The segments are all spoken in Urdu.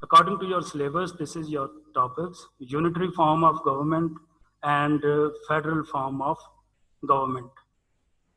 According to your syllabus, this is your topics: unitary form of government and federal form of government.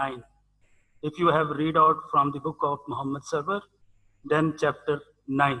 9. If you have read out from the book of Muhammad Sarwar, then chapter 9.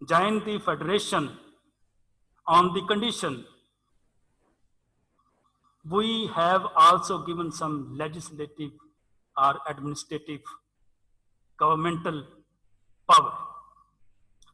join the federation on the condition we have also given some legislative or administrative governmental power.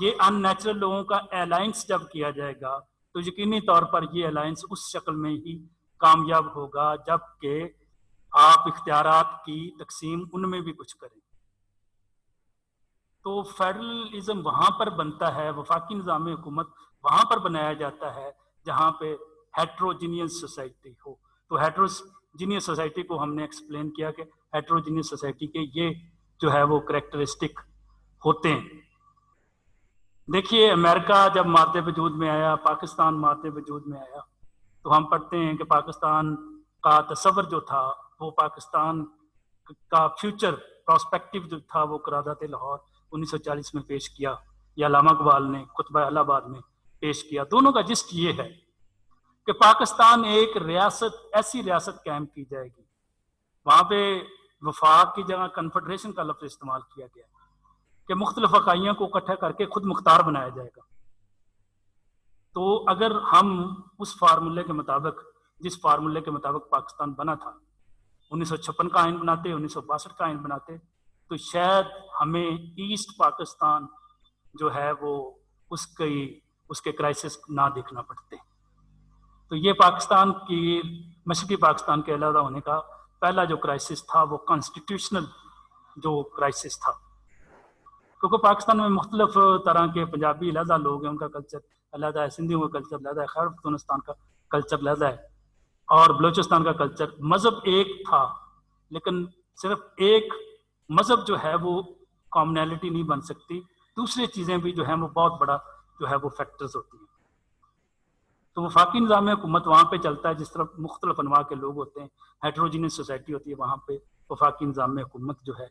یہ ان نیچرل لوگوں کا الائنس جب کیا جائے گا تو یقینی طور پر یہ الائنس اس شکل میں ہی کامیاب ہوگا جبکہ آپ اختیارات کی تقسیم ان میں بھی کچھ کریں. تو فیڈرلزم وہاں پر بنتا ہے، وفاقی نظام حکومت وہاں پر بنایا جاتا ہے جہاں پہ ہیٹروجینیس سوسائٹی ہو. تو ہیٹروجینیس سوسائٹی کو ہم نے ایکسپلین کیا کہ ہیٹروجینیس سوسائٹی کے یہ جو ہے وہ کریکٹرسٹک ہوتے ہیں. دیکھیے امریکہ جب مادے وجود میں آیا، پاکستان مادے وجود میں آیا، تو ہم پڑھتے ہیں کہ پاکستان کا تصور جو تھا وہ پاکستان کا فیوچر پراسپیکٹو جو تھا وہ قرارداد لاہور 1940 میں پیش کیا، یا علامہ اقبال نے خطبہ الہ آباد میں پیش کیا. دونوں کا جسٹ یہ ہے کہ پاکستان ایک ریاست، ایسی ریاست قائم کی جائے گی. وہاں پہ وفاق کی جگہ کنفیڈریشن کا لفظ استعمال کیا گیا کہ مختلف اکائیوں کو اکٹھا کر کے خود مختار بنایا جائے گا. تو اگر ہم اس فارمولے کے مطابق، جس فارمولے کے مطابق پاکستان بنا تھا، 1956 کا آئین بناتے، 1962 کا آئین بناتے، تو شاید ہمیں ایسٹ پاکستان جو ہے وہ اس کے کرائسس نہ دیکھنا پڑتے. تو یہ پاکستان کی، مشرقی پاکستان کے علیحدہ ہونے کا پہلا جو کرائسس تھا وہ کانسٹیٹیوشنل جو کرائسس تھا، کیونکہ پاکستان میں مختلف طرح کے پنجابی علیحدہ لوگ ہیں، ان کا کلچر علیحدہ ہے، سندھیوں کا کلچر علیحدہ ہے، خیبر پختونخوا کا کلچر علیحدہ ہے، اور بلوچستان کا کلچر. مذہب ایک تھا لیکن صرف ایک مذہب جو ہے وہ کامنالٹی نہیں بن سکتی، دوسری چیزیں بھی جو ہیں وہ بہت بڑا جو ہے وہ فیکٹرز ہوتی ہیں. تو وفاقی نظام حکومت وہاں پہ چلتا ہے جس طرح مختلف انواع کے لوگ ہوتے ہیں، ہیٹروجینس سوسائٹی ہوتی ہے، وہاں پہ وفاقی نظام حکومت جو ہے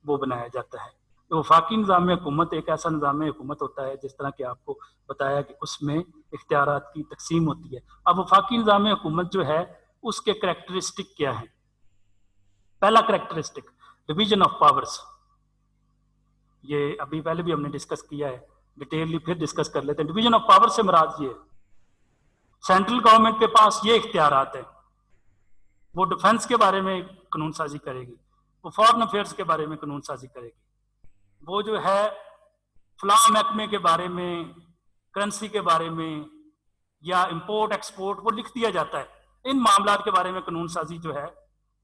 وہ بنایا جاتا ہے. تو وفاقی نظام حکومت ایک ایسا نظام حکومت ہوتا ہے جس طرح کہ آپ کو بتایا کہ اس میں اختیارات کی تقسیم ہوتی ہے. اب وفاقی نظام حکومت جو ہے اس کے کریکٹرسٹک کیا ہیں؟ پہلا کریکٹرسٹک ڈویژن آف پاورز. یہ ابھی پہلے بھی ہم نے ڈسکس کیا ہے، ڈیٹیللی پھر ڈسکس کر لیتے ہیں. ڈویژن آف پاور سے مراد یہ ہے سینٹرل گورنمنٹ کے پاس یہ اختیارات ہیں، وہ ڈیفنس کے بارے میں قانون سازی کرے گی، وہ فارن افیئرس کے بارے میں قانون سازی کرے گی، وہ جو ہے فلاں محکمے کے بارے میں، کرنسی کے بارے میں یا امپورٹ ایکسپورٹ وہ لکھ دیا جاتا ہے. ان معاملات کے بارے میں قانون سازی جو ہے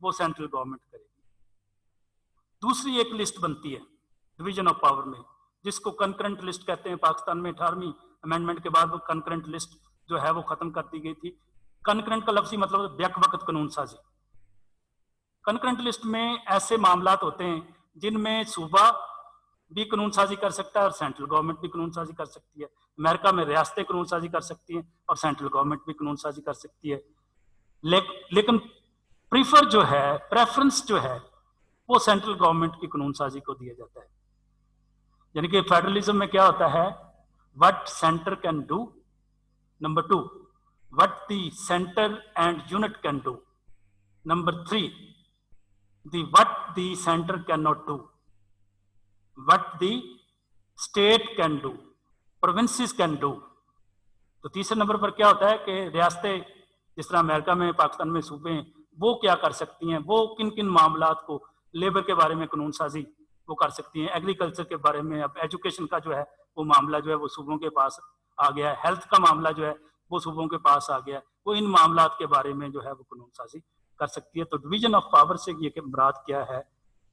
وہ سینٹرل گورنمنٹ کرے گی. دوسری ایک لسٹ بنتی ہے ڈویژن آف پاور میں جس کو کنکرنٹ لسٹ کہتے ہیں. پاکستان میں 18ویں امینڈمنٹ کے بعد وہ کنکرنٹ لسٹ جو ہے وہ ختم کر دی گئی تھی. کنکرنٹ کا لفظی مطلب بیک وقت قانون سازی. کنکرنٹ لسٹ میں ایسے معاملات ہوتے ہیں جن میں صوبہ بھی قانون سازی کر سکتا ہے اور سینٹرل گورنمنٹ بھی قانون سازی کر سکتی ہے. امریکہ میں ریاستیں قانون سازی کر سکتی ہیں اور سینٹرل گورنمنٹ بھی قانون سازی کر سکتی ہے. لیکن پریفر جو ہے، پریفرنس جو ہے وہ سینٹرل گورنمنٹ کی قانون سازی کو دیا جاتا ہے. یعنی کہ فیڈرلزم میں کیا ہوتا ہے؟ What centre can do, number 2 what the centre and unit can do, number 3 what the centre can not do, what the state can do, provinces can do. تو تیسرے نمبر پر کیا ہوتا ہے کہ ریاستیں جس طرح امریکہ میں، پاکستان میں صوبے ہیں، وہ کیا کر سکتی ہیں، وہ کن کن معاملات کو، لیبر کے بارے میں قانون سازی وہ کر سکتی ہیں، ایگریکلچر کے بارے میں. اب ایجوکیشن کا جو ہے وہ معاملہ جو ہے وہ صوبوں کے پاس آ گیا ہے، ہیلتھ کا معاملہ جو ہے وہ صوبوں کے پاس آ گیا ہے، وہ ان معاملات کے بارے میں جو ہے وہ قانون سازی کر سکتی ہے. تو ڈویژن آف پاور سے یہ کہ مراد کیا ہے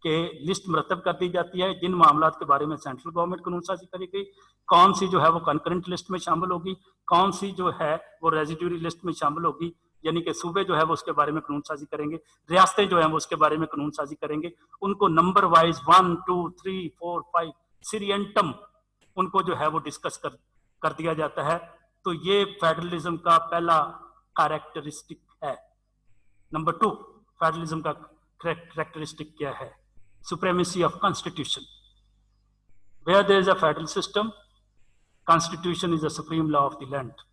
کہ لسٹ مرتب کر دی جاتی ہے جن معاملات کے بارے میں سینٹرل گورنمنٹ قانون سازی کرے گی، کون سی جو ہے وہ کنکرنٹ لسٹ میں شامل ہوگی، کون سی جو ہے وہ ریزیڈیوری لسٹ میں شامل ہوگی. یعنی کہ صوبے جو ہے وہ اس کے بارے میں قانون سازی کریں گے، ریاستیں جو ہیں وہ اس کے بارے میں قانون سازی کریں گے. ان کو نمبر وائز 1 2 3 4 5 سیرینٹم ان کو جو ہے وہ ڈسکس کر دیا جاتا ہے. تو یہ فیڈرلزم کا پہلا کریکٹرسٹک ہے. نمبر 2 فیڈرلزم کا کریکٹرسٹک کیا ہے؟ supremacy of constitution. Where there is a federal system, constitution is the supreme law of the land.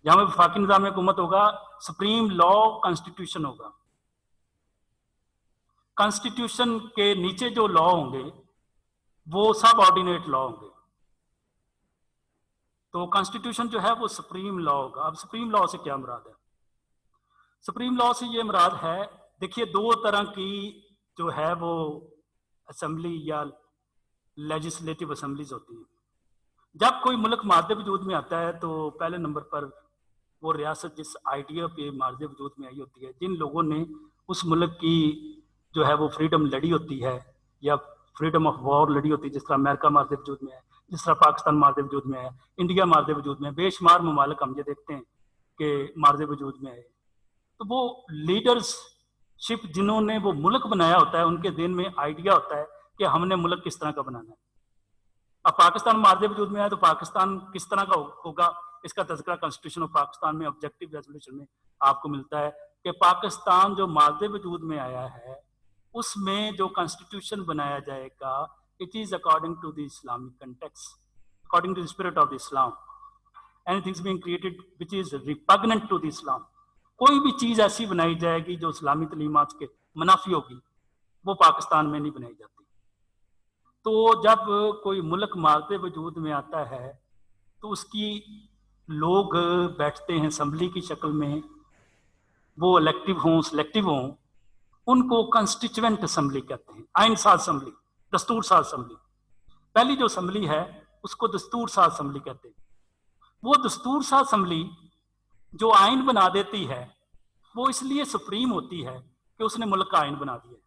جہاں میں وفاقی نظام حکومت ہوگا سپریم لا کانسٹیٹیوشن ہوگا. کانسٹیٹیوشن کے نیچے جو لا ہوں گے وہ سب آرڈینیٹ لا ہوں گے. تو کانسٹیٹیوشن جو ہے وہ سپریم لا ہوگا. اب سپریم لا سے کیا مراد ہے؟ سپریم لا سے یہ مراد ہے، دیکھیے 2 طرح کی جو ہے وہ اسمبلی یا لیجسلیٹو اسمبلیز ہوتی ہیں. جب کوئی ملک مادے وجود میں آتا ہے تو پہلے نمبر پر وہ ریاست جس آئیڈیا پہ مادے وجود میں آئی ہوتی ہے، جن لوگوں نے اس ملک کی جو ہے وہ فریڈم لڑی ہوتی ہے یا فریڈم آف وار لڑی ہوتی ہے، جس طرح امریکہ مادے وجود میں ہے، جس طرح پاکستان مادے وجود میں ہے، انڈیا مادے وجود میں ہے، بے شمار ممالک ہم یہ دیکھتے ہیں کہ مادے وجود میں ہے. تو وہ لیڈرز شپ جنہوں نے وہ ملک بنایا ہوتا ہے، ان کے ذہن میں آئیڈیا ہوتا ہے کہ ہم نے ملک کس طرح کا بنانا ہے. اب پاکستان مادے وجود میں ہے تو پاکستان کس طرح کا ہوگا، اس کا تذکرہ کانسٹیٹیوشن آف پاکستان میں آبجیکٹو ریزولوشن میں آپ کو ملتا ہے کہ پاکستان جو مادے وجود میں آیا ہے اس میں جو کانسٹیٹیوشن بنایا جائے گا it is according to the Islamic context, according to the spirit of the Islam. Any things being created which is repugnant to the Islam. کوئی بھی چیز ایسی بنائی جائے گی جو اسلامی تعلیمات کے منافی ہوگی وہ پاکستان میں نہیں بنائی جاتی. تو جب کوئی ملک مادے وجود میں آتا ہے تو اس کی لوگ بیٹھتے ہیں اسمبلی کی شکل میں، وہ الیکٹو ہوں سلیکٹو ہوں، ان کو کنسٹیچوینٹ اسمبلی کہتے ہیں، آئین ساز اسمبلی، دستور ساز اسمبلی. پہلی جو اسمبلی ہے اس کو دستور ساز اسمبلی کہتے ہیں. وہ دستور ساز اسمبلی جو آئین بنا دیتی ہے وہ اس لیے سپریم ہوتی ہے کہ اس نے ملک کا آئین بنا دیا ہے.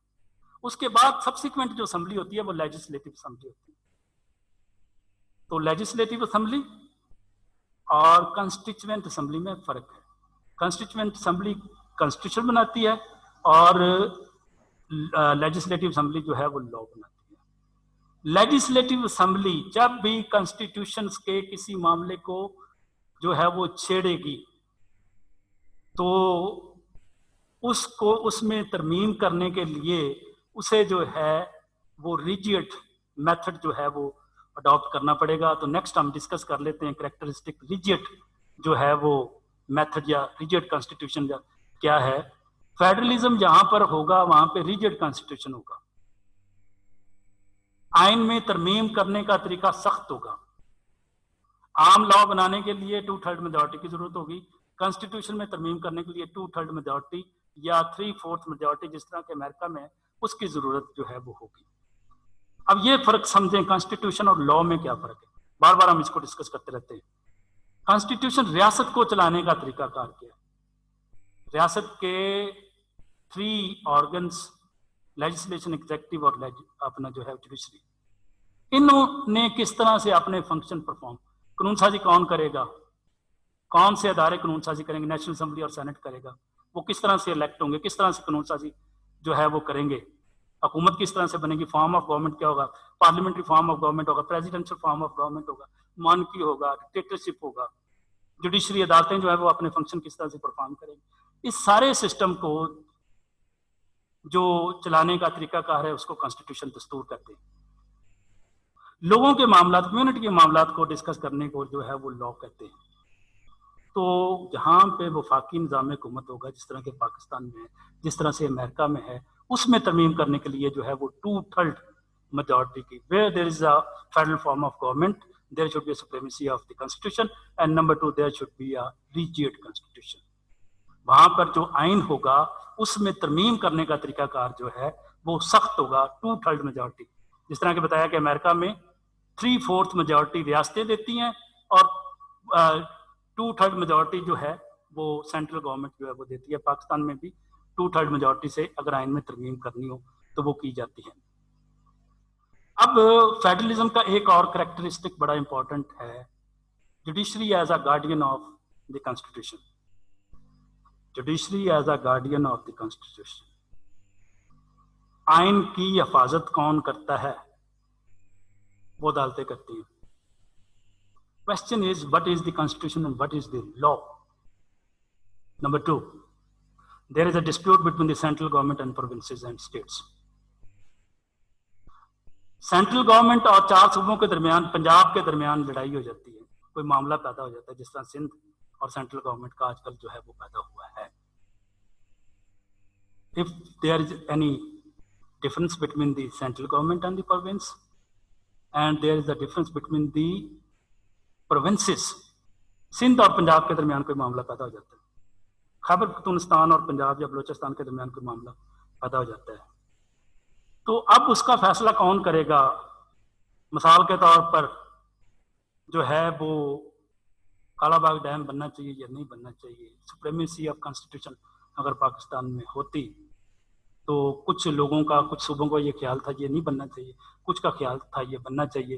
اس کے بعد سبسیکوینٹ جو اسمبلی ہوتی ہے وہ لیجسلیٹو اسمبلی ہوتی ہے. تو لیجسلیٹو اسمبلی اور کنسٹیچوینٹ اسمبلی میں فرق ہے. کنسٹیچوینٹ اسمبلی کانسٹیٹیوشن بناتی ہے اور لیجسلیٹو اسمبلی جو ہے وہ لا بناتی ہے. لیجسلیٹو اسمبلی جب بھی کانسٹیٹیوشنز کے کسی معاملے کو جو ہے وہ چھیڑے گی تو اس کو اس میں ترمیم کرنے کے لیے اسے جو ہے وہ ریجیٹ میتھڈ جو ہے وہ اڈاپٹ کرنا پڑے گا. تو نیکسٹ ہم ڈسکس کر لیتے ہیں کریکٹرسٹک ریجیٹ جو ہے وہ میتھڈ یا ریجیٹ کانسٹیٹیوشن کیا ہے. فیڈرلزم جہاں پر ہوگا وہاں پہ ریجیٹ کانسٹیٹیوشن ہوگا. آئین میں ترمیم کرنے کا طریقہ سخت ہوگا. عام لا بنانے کے لیے 2/3 میجورٹی کی ضرورت ہوگی. کانسٹیٹیوشن میں ترمیم کرنے کے لیے 2/3 میجورٹی یا 3/4 میجورٹی جس طرح کے امریکہ میں اس کی ضرورت جو ہے وہ ہوگی. اب یہ فرق سمجھیں کانسٹیٹیوشن اور لا میں کیا فرق ہے. بار بار ہم اس کو ڈسکس کرتے رہتے ہیں. کانسٹیٹیوشن ریاست کو چلانے کا طریقہ کار کیا ہے. ریاست کے 3 آرگنز لیجسلیشن، ایگزیکٹو اور اپنا جو ہے جوڈیشری، انہوں نے کس طرح سے اپنے فنکشن پرفارم. قانون سازی کون کرے گا، کون سے ادارے قانون سازی کریں گے، نیشنل اسمبلی اور سینٹ کرے گا. وہ کس طرح سے الیکٹ ہوں گے، کس طرح سے قانون سازی جو ہے وہ کریں گے. حکومت کس طرح سے بنے گی، فارم آف گورنمنٹ کیا ہوگا، پارلیمنٹری فارم آف گورنمنٹ ہوگا، پریزیڈنشل فارم آف گورنمنٹ ہوگا، مانکی ہوگا، ڈکٹیٹرشپ ہوگا. جوڈیشری عدالتیں جو ہے وہ اپنے فنکشن کس طرح سے پرفارم کریں گے. اس سارے سسٹم کو جو چلانے کا طریقہ کار ہے اس کو کانسٹیٹیوشن دستور کہتے ہیں. لوگوں کے معاملات، کمیونٹی کے معاملات کو ڈسکس کرنے کو جو ہے وہ لا کہتے ہیں. تو جہاں پہ وفاقی نظام حکومت ہوگا جس طرح کے پاکستان میں ہے، جس طرح سے امریکہ میں ہے، اس میں ترمیم کرنے کے لیے جو ہے وہ 2/3 majority کی. Where there is a federal form of government, there should be a supremacy of the constitution, and number 2, there should be a rigid constitution. وہاں پر جو آئین ہوگا اس میں ترمیم کرنے کا طریقہ کار جو ہے وہ سخت ہوگا. 2/3 majority جس طرح کہ بتایا کہ امریکہ میں 3/4 majority ریاستیں دیتی ہیں اور 2/3 majority جو ہے وہ سینٹرل گورنمنٹ جو ہے وہ دیتی ہے. پاکستان میں بھی 2/3 majority سے اگر آئین میں ترمیم کرنی ہو تو وہ کی جاتی ہے. اب فیڈرلزم کا ایک اور کریکٹرسٹک بڑا امپورٹنٹ ہے، judiciary as a guardian of the constitution. Judiciary as a guardian of the constitution. آئین کی حفاظت کون کرتا ہے؟ وہ عدالتیں کرتی ہیں. Question is, what is the constitution and what is the law? Number 2, there is a dispute between the central government and provinces and states. Central government اور 4 صوبوں کے درمیان، پنجاب کے درمیان لڑائی ہو جاتی ہے، کوئی معاملہ پیدا ہو جاتا ہے جس طرح سندھ اور سینٹرل گورنمنٹ کا آج کل جو ہے وہ پیدا ہوا ہے. If there is any difference between the central government and the province, and there is a difference between the provinces, Sindh اور پنجاب کے درمیان کوئی معاملہ پیدا ہو جاتا ہے، خیبر پختونخوا اور پنجاب یا بلوچستان کے درمیان کوئی معاملہ پیدا ہو جاتا ہے، تو اب اس کا فیصلہ کون کرے گا؟ مثال کے طور پر جو ہے وہ کالا باغ ڈیم بننا چاہیے یا نہیں بننا چاہیے. سپریمیسی آف کانسٹیٹیوشن اگر پاکستان میں ہوتی تو کچھ لوگوں کا, کچھ صوبوں کا یہ خیال تھا یہ نہیں بننا چاہیے, کچھ کا خیال تھا یہ بننا چاہیے.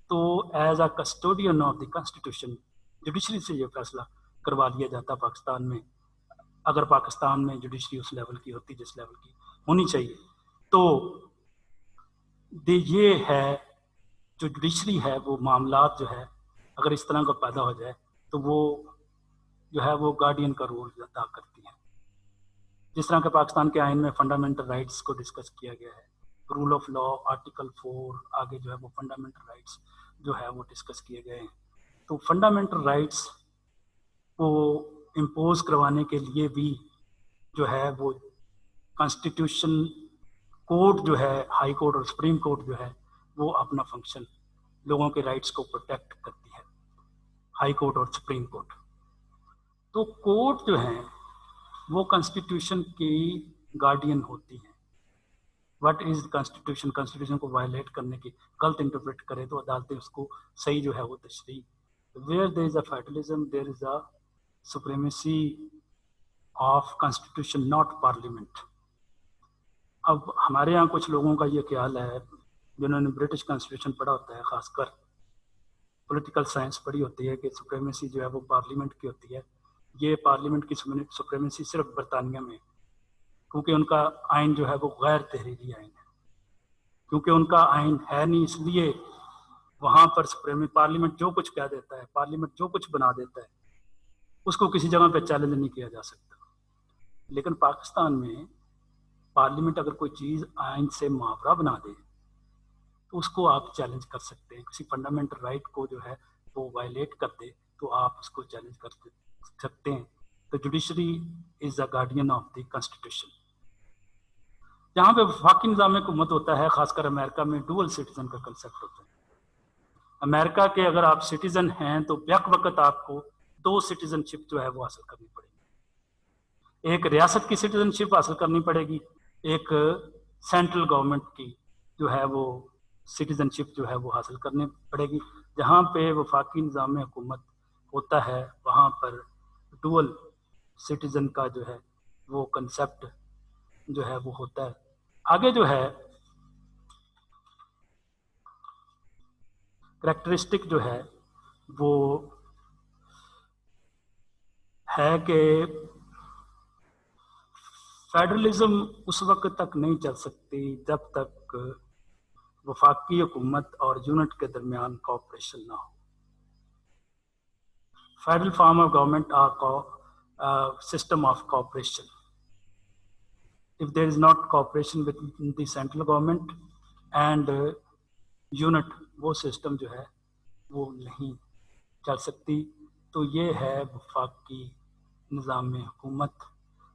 تو as a custodian of the constitution judiciary سے یہ فیصلہ کروا لیا جاتا پاکستان میں, اگر پاکستان میں جوڈیشری اس لیول کی ہوتی جس لیول کی ہونی چاہیے. تو یہ ہے جو جوڈیشری ہے, وہ معاملات جو ہے اگر اس طرح کا پیدا ہو جائے تو وہ جو ہے وہ گارڈین کا رول ادا کرتی ہیں. جس طرح کہ پاکستان کے آئین میں فنڈامنٹل رائٹس کو ڈسکس کیا گیا ہے, رول آف لا آرٹیکل 4, آگے جو ہے وہ فنڈامنٹل رائٹس جو ہے وہ ڈسکس کیے گئے ہیں. تو فنڈامنٹل رائٹس کو امپوز کروانے کے لیے بھی جو ہے وہ کانسٹیٹیوشن کورٹ جو ہے, ہائی کورٹ اور سپریم کورٹ جو ہے وہ اپنا فنکشن لوگوں کے رائٹس کو پروٹیکٹ کرتی ہے, ہائی کورٹ اور سپریم کورٹ. تو کورٹ جو ہیں وہ کانسٹیٹیوشن کی گارڈین ہوتی ہیں. واٹ از کانسٹیٹیوشن, کانسٹیٹیوشن کو وائلیٹ کرنے کی, غلط انٹرپریٹ کرے تو عدالتیں اس کو صحیح جو ہے وہ تشریح. Where there is a federalism there is a supremacy of constitution, not parliament. اب ہمارے یہاں کچھ لوگوں کا یہ خیال ہے جنہوں نے برٹش کانسٹیٹیوشن پڑھا ہوتا ہے, خاص کر پولیٹیکل سائنس پڑھی ہوتی ہے, کہ سپریمیسی جو ہے وہ پارلیمنٹ کی ہوتی ہے. یہ پارلیمنٹ کی سپریمیسی صرف برطانیہ میں, کیونکہ ان کا آئین جو ہے وہ غیر تحریری آئین ہے, کیونکہ ان کا آئین ہے نہیں, اس لیے وہاں پر پارلیمنٹ جو کچھ کہہ دیتا ہے, پارلیمنٹ جو کچھ بنا دیتا ہے, اس کو کسی جگہ پہ چیلنج نہیں کیا جا سکتا. لیکن پاکستان میں پارلیمنٹ اگر کوئی چیز آئین سے محاورہ بنا دے تو اس کو آپ چیلنج کر سکتے ہیں. کسی فنڈامنٹل رائٹ کو جو ہے وہ وائلیٹ کر دے تو آپ اس کو چیلنج کر سکتے ہیں. تو judiciary is the guardian of the constitution. جہاں پہ وفاقی نظام حکومت ہوتا ہے, خاص کر امریکہ میں ڈوئل سٹیزن کا کنسیپٹ ہوتا ہے. امریکہ کے اگر آپ سٹیزن ہیں تو بیک وقت آپ کو 2 سٹیزن شپ جو ہے وہ حاصل کرنی پڑے گی. ایک ریاست کی سٹیزن شپ حاصل کرنی پڑے گی, ایک سینٹرل گورنمنٹ کی جو ہے وہ سٹیزن شپ جو ہے وہ حاصل کرنی پڑے گی. جہاں پہ وفاقی نظام حکومت ہوتا ہے وہاں پر ڈوئل سٹیزن کا جو ہے وہ کنسیپٹ جو ہے وہ ہوتا ہے. آگے جو ہے کریکٹرسٹک جو ہے وہ ہے کہ فیڈرلزم اس وقت تک نہیں چل سکتی جب تک وفاقی حکومت اور یونٹ کے درمیان کوآپریشن نہ ہو. Federal form of government or system of cooperation. If there is not cooperation with the central government and unit, وہ سسٹم جو ہے وہ نہیں چل سکتی. تو یہ ہے وفاقی نظام حکومت.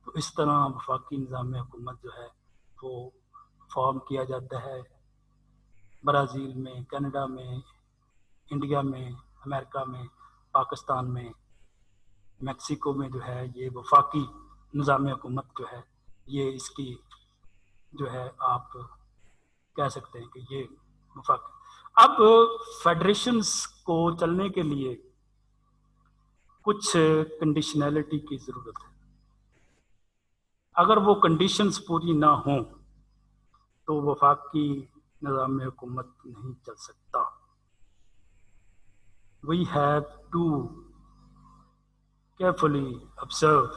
تو اس طرح وفاقی نظام حکومت جو ہے وہ فارم کیا جاتا ہے برازیل میں, کینیڈا میں, انڈیا میں, امریکہ میں, پاکستان میں, میکسیکو میں جو ہے یہ وفاقی نظام حکومت جو ہے یہ اس کی جو ہے آپ کہہ سکتے ہیں کہ یہ وفاقی. اب فیڈریشنز کو چلنے کے لیے کچھ کنڈیشنلٹی کی ضرورت ہے. اگر وہ کنڈیشنز پوری نہ ہوں تو وفاقی نظام حکومت نہیں چل سکتا. We have to carefully observe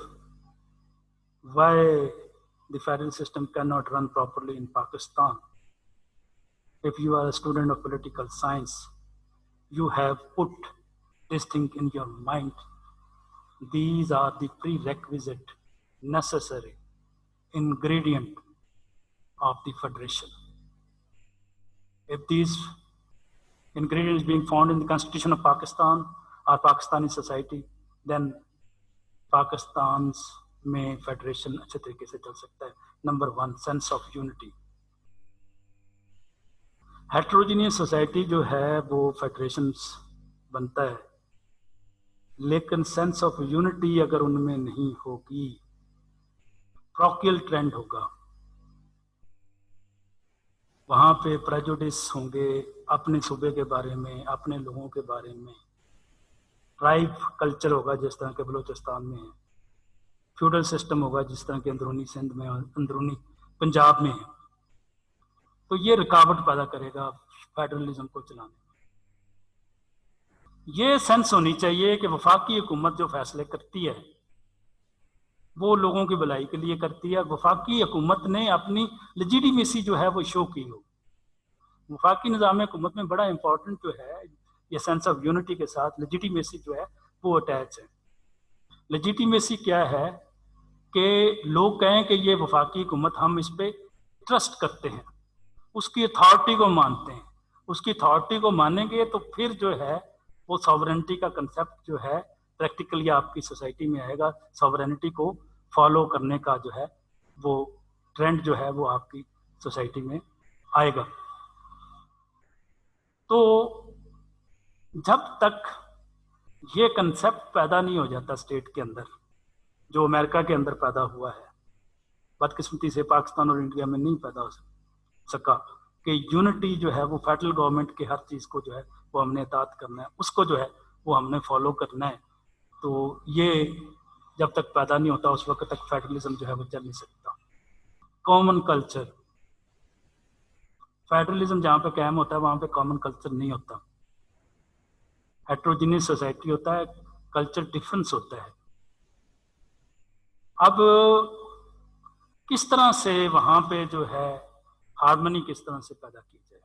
why the federal system cannot run properly in Pakistan. If you are a student of political science, you have put this thing in your mind. These are the prerequisite, necessary ingredient of the federation. If these ingredients being found in the Constitution of Pakistan or Pakistani society, then Pakistan's میں فیڈریشن اچھے طریقے سے چل سکتا ہے. Number 1, sense of unity. Heterogeneous society جو ہے وہ فیڈریشنز بنتا ہے, لیکن سینس آف یونٹی اگر ان میں نہیں ہوگی, پروکیل ٹرینڈ ہوگا. وہاں پہ پریجوڈس ہوں گے اپنے صوبے کے بارے میں، اپنے لوگوں کے بارے میں، ٹرائب کلچر ہوگا جس طرح کے بلوچستان میں ہے، فیوڈل سسٹم ہوگا جس طرح کے اندرونی سندھ میں اور اندرونی پنجاب میں ہے. تو یہ رکاوٹ پیدا کرے گا فیڈرلزم کو چلانے میں. یہ سینس ہونی چاہیے کہ وفاقی حکومت جو فیصلے کرتی ہے وہ لوگوں کی بھلائی کے لیے کرتی ہے. وفاقی حکومت نے اپنی لیجیٹیمیسی جو ہے وہ شو کی ہو. وفاقی نظام حکومت میں بڑا امپورٹنٹ جو ہے یہ سینس آف یونٹی کے ساتھ لیجیٹیمیسی جو ہے وہ اٹیچ ہے. لیجیٹیمیسی کیا ہے کہ لوگ کہیں کہ یہ وفاقی حکومت ہم اس پہ ٹرسٹ کرتے ہیں، اس کی اتھارٹی کو مانتے ہیں. اس کی اتھارٹی کو مانیں گے تو پھر جو ہے وہ ساورنٹی کا کنسیپٹ جو ہے پریکٹیکلی آپ کی سوسائٹی میں آئے گا. ساورنٹی کو فالو کرنے کا جو ہے وہ ٹرینڈ جو ہے وہ آپ کی سوسائٹی میں آئے گا. تو جب تک یہ کنسیپٹ پیدا نہیں ہو جاتا اسٹیٹ کے اندر جو امریکہ کے اندر پیدا ہوا ہے، بدقسمتی سے پاکستان اور انڈیا میں نہیں پیدا ہو سکا کہ یونٹی جو ہے وہ فیڈرل گورنمنٹ کے ہر چیز کو جو ہے وہ ہم نے اطاعت کرنا ہے، اس کو جو ہے وہ ہم نے فالو کرنا ہے. تو یہ جب تک پیدا نہیں ہوتا اس وقت تک فیڈرلزم جو ہے وہ چل نہیں سکتا. کامن کلچر، فیڈرلزم جہاں پہ قائم ہوتا ہے وہاں پہ کامن کلچر نہیں ہوتا. ہیٹروجینس سوسائٹی ہوتا ہے، کلچر ڈفرنس ہوتا ہے. اب کس طرح سے وہاں پہ جو ہے ہارمنی کس طرح سے پیدا کی جائے؟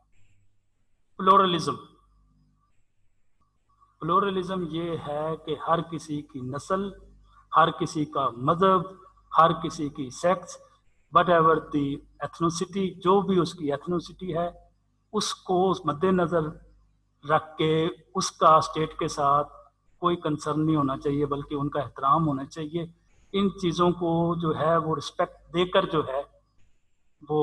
پلورلزم یہ ہے کہ ہر کسی کی نسل، ہر کسی کا مذہب، ہر کسی کی سیکس، وٹ ایور دی ایتھنوسٹی، جو بھی اس کی ایتھنوسٹی ہے اس کو مد نظر رکھ کے اس کا اسٹیٹ کے ساتھ کوئی کنسرن نہیں ہونا چاہیے بلکہ ان کا احترام ہونا چاہیے. ان چیزوں کو جو ہے وہ رسپیکٹ دے کر جو ہے وہ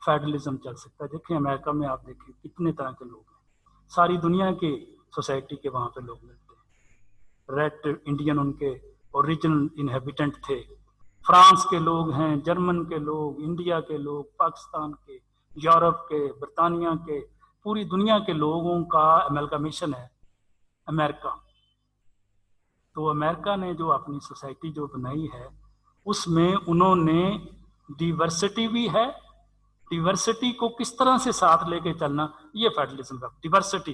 فیڈرلزم چل سکتا ہے. دیکھیں امریکہ میں آپ دیکھیں کتنے طرح کے لوگ ہیں، ساری دنیا کی سوسائٹی کے وہاں پہ لوگ ملتے ہیں. ریڈ انڈین ان کے اوریجنل انہیبیٹنٹ تھے. فرانس کے لوگ ہیں، جرمن کے لوگ، انڈیا کے لوگ، پاکستان کے، یورپ کے، برطانیہ کے، پوری دنیا کے لوگوں کا امیلگمیشن ہے امریکہ. تو امریکہ نے جو اپنی سوسائٹی جو بنائی ہے اس میں انہوں نے ڈیورسٹی بھی ہے. ڈیورسٹی کو کس طرح سے ساتھ لے کے چلنا، یہ فیڈرلزم کا ڈیورسٹی،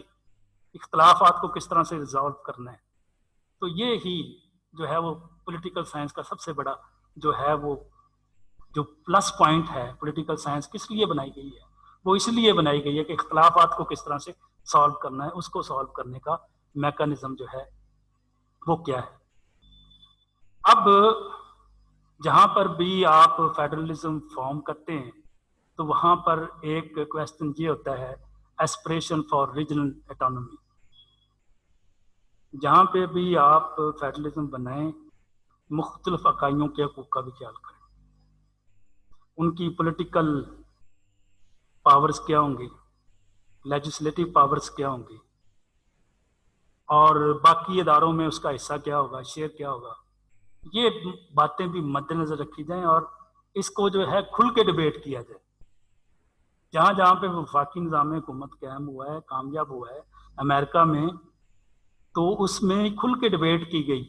اختلافات کو کس طرح سے ریزالو کرنا ہے. تو یہ ہی جو ہے وہ پولیٹیکل سائنس کا سب سے بڑا جو ہے وہ جو پلس پوائنٹ ہے. پولیٹیکل سائنس کس لیے بنائی گئی ہے؟ وہ اس لیے بنائی گئی ہے کہ اختلافات کو کس طرح سے سالو کرنا ہے، اس کو سالو کرنے کا میکانزم جو ہے وہ کیا ہے. اب جہاں پر بھی آپ فیڈرلزم فارم کرتے ہیں تو وہاں پر ایک کویسچن یہ ہوتا ہے ایسپریشن فار ریجنل اٹانومی. جہاں پہ بھی آپ فیڈرلزم بنائیں مختلف اکائیوں کے حقوق کا بھی خیال کریں. ان کی پولیٹیکل پاورز کیا ہوں گی، لیجسلیٹو پاورز کیا ہوں گی، اور باقی اداروں میں اس کا حصہ کیا ہوگا، شیئر کیا ہوگا. یہ باتیں بھی مد نظر رکھی جائیں اور اس کو جو ہے کھل کے ڈیبیٹ کیا جائے. جہاں جہاں پہ وفاقی نظام حکومت قائم ہوا ہے، کامیاب ہوا ہے امریکہ میں، تو اس میں کھل کے ڈیبیٹ کی گئی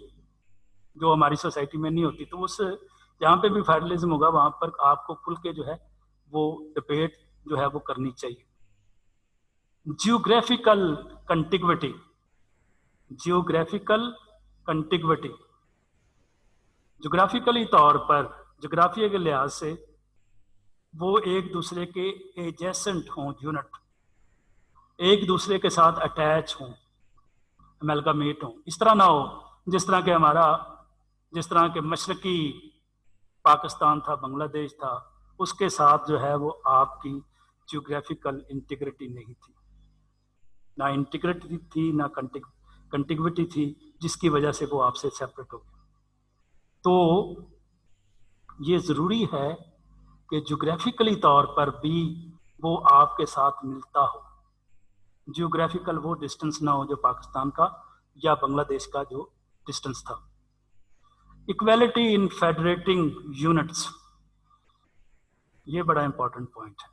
جو ہماری سوسائٹی میں نہیں ہوتی. تو اس جہاں پہ بھی فیڈرلزم ہوگا وہاں پر آپ کو کھل کے جو ہے وہ ڈیبیٹ جو ہے وہ کرنی چاہیے. Geographical contiguity, geographical contiguity, geographically طور پر، جغرافیہ کے لحاظ سے وہ ایک دوسرے کے ایجیسنٹ ہوں، یونٹ ایک دوسرے کے ساتھ اٹیچ ہوں، امیلگامیٹ ہوں. اس طرح نہ ہو جس طرح کہ جس طرح کہ مشرقی پاکستان تھا، بنگلہ دیش تھا، اس کے ساتھ جو ہے وہ آپ کی جیوگرافیکل انٹیگریٹی نہیں تھی، نہ انٹیگریٹی تھی نہ کنٹیگوٹی تھی، جس کی وجہ سے وہ آپ سے سیپریٹ ہو گئے. تو یہ ضروری ہے کہ جغرافیکلی طور پر بھی وہ آپ کے ساتھ ملتا ہو. جیوگرافیکل وہ ڈسٹنس نہ ہو جو پاکستان کا یا بنگلہ دیش کا جو ڈسٹنس تھا. ایکویلٹی ان فیڈریٹنگ یونٹس، یہ بڑا امپورٹنٹ پوائنٹ ہے.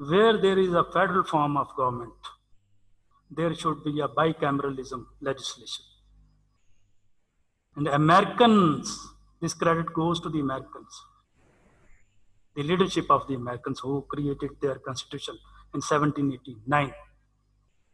Where there is a federal form of government, there should be a bicameralism legislation. And Americans, this credit goes to the Americans, the leadership of the Americans who created their constitution in 1789.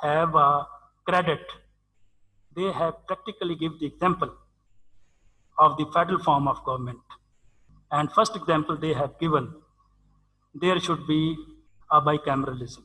have a credit. They have practically give the example of the federal form of government. And first example they have given, there should be a bicameralism.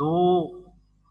2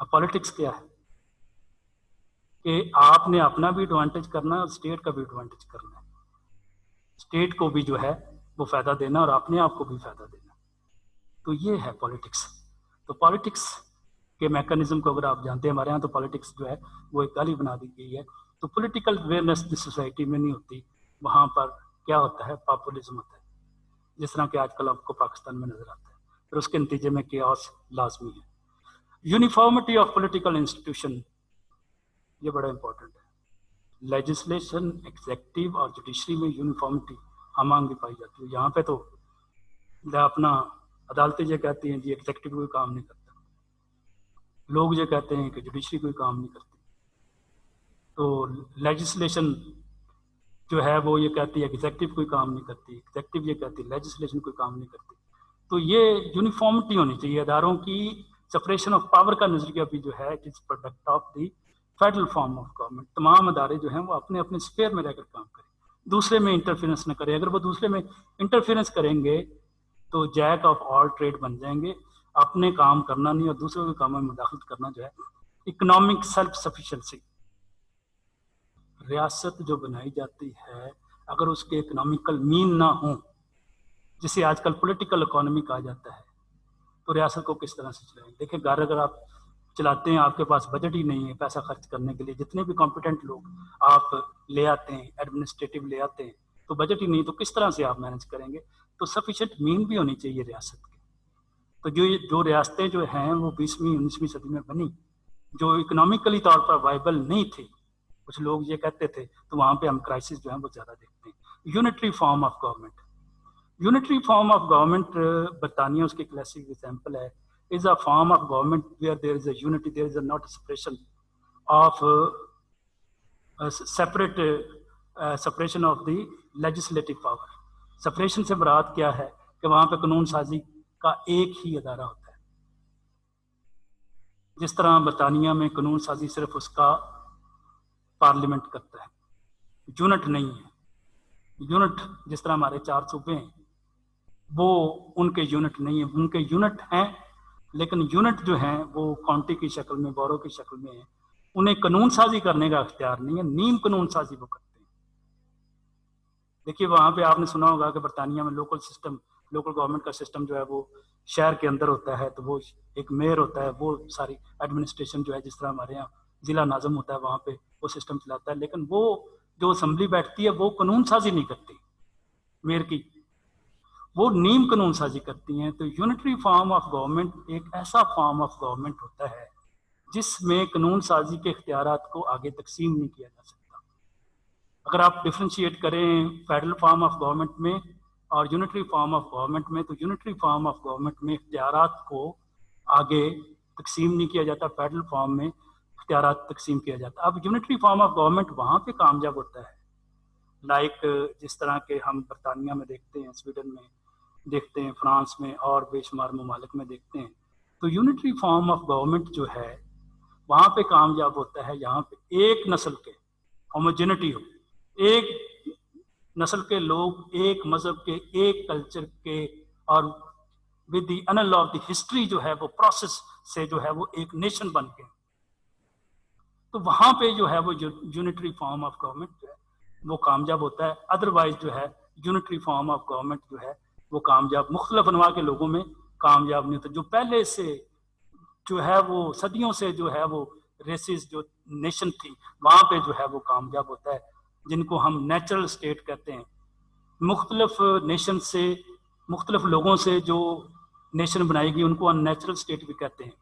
اب پالیٹکس کیا ہے کہ آپ نے اپنا بھی ایڈوانٹیج کرنا ہے اور اسٹیٹ کا بھی ایڈوانٹیج کرنا ہے، اسٹیٹ کو بھی جو ہے وہ فائدہ دینا اور اپنے آپ کو بھی فائدہ دینا، تو یہ ہے پالیٹکس۔ تو پالیٹکس کے میکانزم کو اگر آپ جانتے ہیں، ہمارے یہاں تو پالیٹکس جو ہے وہ ایک گالی بنا دی گئی ہے، تو پولیٹیکل اویئرنیس جس سوسائٹی میں نہیں ہوتی وہاں پر کیا ہوتا ہے، پاپولزم ہوتا ہے، جس طرح کہ آج کل آپ کو پاکستان میں نظر آتا ہے، پھر اس کے نتیجے میں کیوس لازمی ہے۔ یونیفارمٹی آف پولیٹیکل انسٹیٹیوشن، یہ بڑا امپورٹنٹ ہے۔ لیجسلیشن، ایگزیکٹو اور جوڈیشری میں یونیفارمٹی ہم آہنگی پائی جاتی ہے۔ یہاں پہ تو اپنا عدالتیں یہ کہتی ہیں جی ایگزیکٹو کوئی کام نہیں کرتا، لوگ یہ کہتے ہیں کہ جوڈیشری کوئی کام نہیں کرتی، تو لیجسلیشن جو ہے وہ یہ کہتی ہے ایگزیکٹو کوئی کام نہیں کرتی، ایگزیکٹو یہ کہتی ہے لیجسلیشن کوئی کام نہیں کرتی۔ تو یہ یونیفارمٹی ہونی چاہیے اداروں کی۔ سپریشن آف پاور کا نظریہ بھی جو ہے it is product of the federal form of government. تمام ادارے جو ہیں وہ اپنے اپنے اسفیئر میں رہ کر کام کریں، دوسرے میں انٹرفیئرنس نہ کریں۔ اگر وہ دوسرے میں انٹرفیئرنس کریں گے تو جیک آف آل ٹریڈ بن جائیں گے، اپنے کام کرنا نہیں اور دوسروں کے کاموں میں مداخلت کرنا جو ہے۔ اکنامک سیلف سفیشنسی، ریاست جو بنائی جاتی ہے اگر اس کے اکنامیکل مین نہ ہوں، جسے آج کل پولیٹیکل اکانومی کہا جاتا ہے، تو ریاست کو کس طرح سے چلائیں؟ دیکھیں گھر اگر آپ چلاتے ہیں، آپ کے پاس بجٹ ہی نہیں ہے پیسہ خرچ کرنے کے لیے، جتنے بھی کمپیٹنٹ لوگ آپ لے آتے ہیں، ایڈمنسٹریٹو لے آتے ہیں، تو بجٹ ہی نہیں، تو کس طرح سے آپ مینج کریں گے؟ تو سفیشینٹ مین بھی ہونی چاہیے ریاست کی۔ تو جو ریاستیں جو ہیں وہ 20ویں 19ویں صدی میں بنی، جو اکنامیکلی طور پر وائبل نہیں تھی، کچھ لوگ یہ کہتے تھے، تو وہاں پہ ہم کرائسس جو ہیں وہ زیادہ دیکھتے ہیں۔ Unitary form of government, unitary form of government برطانیہ اس کی کلاسک ایگزامپل ہے، is a form of government where there is a unity, there is a not a separation of separation of the legislative power۔ separation سے مراد کیا ہے کہ وہاں پہ قانون سازی کا ایک ہی ادارہ ہوتا ہے، جس طرح برطانیہ میں قانون سازی صرف اس کا پارلیمنٹ کرتا ہے، یونٹ نہیں ہے۔ یونٹ جس طرح ہمارے 4 صوبے ہیں، وہ ان کے یونٹ نہیں ہیں، ان کے یونٹ ہیں لیکن یونٹ جو ہیں وہ کاؤنٹی کی شکل میں، بورو کی شکل میں ہیں، انہیں قانون سازی کرنے کا اختیار نہیں ہے، نیم قانون سازی وہ کرتے ہیں۔ دیکھیے وہاں پہ آپ نے سنا ہوگا کہ برطانیہ میں لوکل گورنمنٹ کا سسٹم جو ہے وہ شہر کے اندر ہوتا ہے، تو وہ ایک میئر ہوتا ہے، وہ ساری ایڈمنسٹریشن جو ہے جس طرح ہمارے یہاں ضلع ناظم ہوتا ہے وہاں پہ وہ سسٹم چلاتا ہے، لیکن وہ جو اسمبلی بیٹھتی ہے وہ قانون سازی نہیں کرتی میئر کی، وہ نیم قانون سازی کرتی ہیں۔ تو یونٹری فارم آف گورنمنٹ ایک ایسا فارم آف گورنمنٹ ہوتا ہے جس میں قانون سازی کے اختیارات کو آگے تقسیم نہیں کیا جا سکتا۔ اگر آپ ڈفرینشیٹ کریں فیڈرل فارم آف گورنمنٹ میں اور یونٹری فارم آف گورنمنٹ میں، تو یونٹری فارم آف گورنمنٹ میں اختیارات کو آگے تقسیم نہیں کیا جاتا، فیڈرل فارم میں اختیارات تقسیم کیا جاتا۔ اب یونٹری فارم آف گورنمنٹ وہاں پہ کامیاب ہوتا ہے لائک جس طرح کے ہم برطانیہ میں دیکھتے ہیں، سویڈن میں دیکھتے ہیں، فرانس میں اور بے شمار ممالک میں دیکھتے ہیں۔ تو یونٹری فارم آف گورنمنٹ جو ہے وہاں پہ کامیاب ہوتا ہے یہاں پہ ایک نسل کے ہوموجینٹی ہو، ایک نسل کے لوگ ایک مذہب کے، ایک کلچر کے، اور with the Anil of the history جو ہے وہ پروسیس سے جو ہے وہ ایک نیشن بن کے، تو وہاں پہ جو ہے وہ یونٹری فارم آف گورنمنٹ جو ہے وہ کامیاب ہوتا ہے۔ ادروائز جو ہے یونٹری فارم آف گورنمنٹ جو ہے وہ کامیاب مختلف انواع کے لوگوں میں کامیاب نہیں ہوتا۔ جو پہلے سے جو ہے وہ صدیوں سے جو ہے وہ ریسز جو نیشن تھی وہاں پہ جو ہے وہ کامیاب ہوتا ہے، جن کو ہم نیچرل اسٹیٹ کہتے ہیں۔ مختلف نیشن سے، مختلف لوگوں سے جو نیشن بنائی گئی ان کو ان نیچرل اسٹیٹ بھی کہتے ہیں،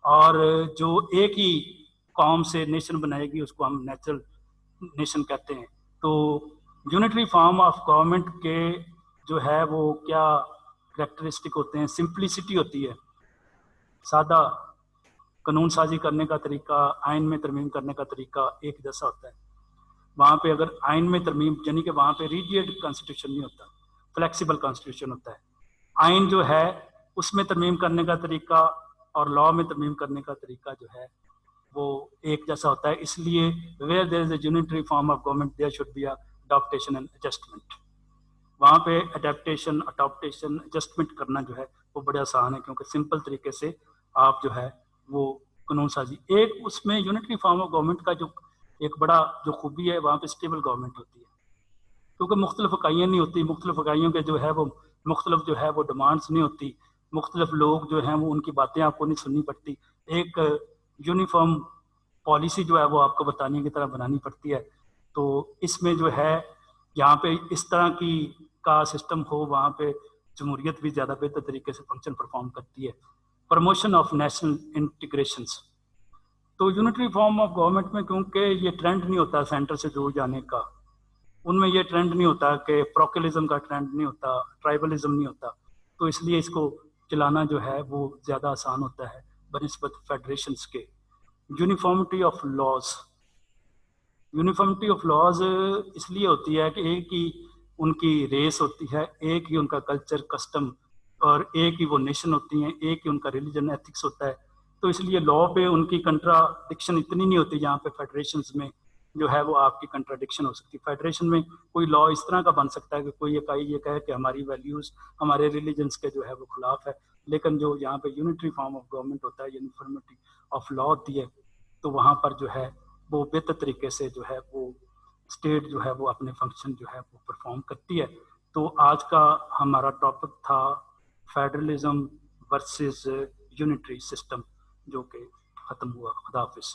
اور جو ایک ہی قوم سے نیشن بنائے گی اس کو ہم نیچرل نیشن کہتے ہیں۔ تو یونٹری فارم آف گورنمنٹ کے جو ہے وہ کیا کریکٹرسٹک ہوتے ہیں؟ سمپلسٹی ہوتی ہے، سادہ قانون سازی کرنے کا طریقہ، آئین میں ترمیم کرنے کا طریقہ ایک جیسا ہوتا ہے۔ وہاں پہ اگر آئین میں ترمیم، یعنی کہ وہاں پہ ریجیڈ کانسٹیٹیوشن نہیں ہوتا، فلیکسیبل کانسٹیٹیوشن ہوتا ہے۔ آئین جو ہے اس میں ترمیم کرنے کا طریقہ اور لاء میں ترمیم کرنے کا طریقہ جو ہے وہ ایک جیسا ہوتا ہے، اس لیے where there is a unitary form of government there should be a adaptation and adjustment. وہاں پہ اڈاپٹیشن ایڈجسٹمنٹ کرنا جو ہے وہ بڑے آسان ہے، کیونکہ سمپل طریقے سے آپ جو ہے وہ قانون سازی. ایک اس میں یونٹری فارم آف گورنمنٹ کا جو ایک بڑا جو خوبی ہے وہاں پہ اسٹیبل گورنمنٹ ہوتی ہے, کیونکہ مختلف اکائیاں نہیں ہوتی, مختلف اکائیوں کے جو ہے وہ مختلف جو ہے وہ ڈیمانڈس نہیں ہوتی, مختلف لوگ جو ہیں وہ ان کی باتیں آپ کو نہیں سننی پڑتی, ایک یونیفارم پالیسی جو ہے وہ آپ کو بتانے کی طرح بنانی پڑتی ہے. تو اس میں جو ہے یہاں پہ اس طرح کی کا سسٹم ہو, وہاں پہ جمہوریت بھی زیادہ بہتر طریقے سے فنکشن پرفارم کرتی ہے. پروموشن آف نیشنل انٹیگریشنس, تو یونٹری فارم آف گورنمنٹ میں کیونکہ یہ ٹرینڈ نہیں ہوتا سینٹر سے دور جانے کا, ان میں یہ ٹرینڈ نہیں ہوتا کہ پروکلزم کا ٹرینڈ نہیں ہوتا, ٹرائبلزم نہیں ہوتا, تو اس لیے اس کو چلانا جو ہے وہ زیادہ آسان ہوتا ہے بنسبت فیڈریشنز کے. Uniformity of laws, uniformity of laws اس لیے ہوتی ہے کہ ایک ہی ان کی ریس ہوتی ہے, ایک ہی ان کا کلچر کسٹم, اور ایک ہی وہ نیشن ہوتی ہیں, ایک ہی ان کا ریلیجن ایتھکس ہوتا ہے. تو اس لیے لا پہ ان کی کنٹراڈکشن اتنی نہیں ہوتی جہاں پہ فیڈریشنز میں جو ہے وہ آپ کی کنٹراڈکشن ہو سکتی. فیڈریشن میں کوئی لا اس طرح کا بن سکتا ہے کہ کوئی اکائی یہ کہے کہ ہماری ویلیوز ہمارے ریلیجنس کے جو ہے وہ خلاف ہے, لیکن جو یہاں پہ یونٹری فارم آف گورنمنٹ ہوتا ہے, یونیفارمٹی آف لا ہوتی ہے, تو وہاں پر جو ہے وہ بہتر طریقے سے جو ہے وہ اسٹیٹ جو ہے وہ اپنے فنکشن جو ہے وہ پرفارم کرتی ہے. تو آج کا ہمارا ٹاپک تھا فیڈرلزم ورسز یونٹری سسٹم, جو کہ ختم ہوا. خدا حافظ.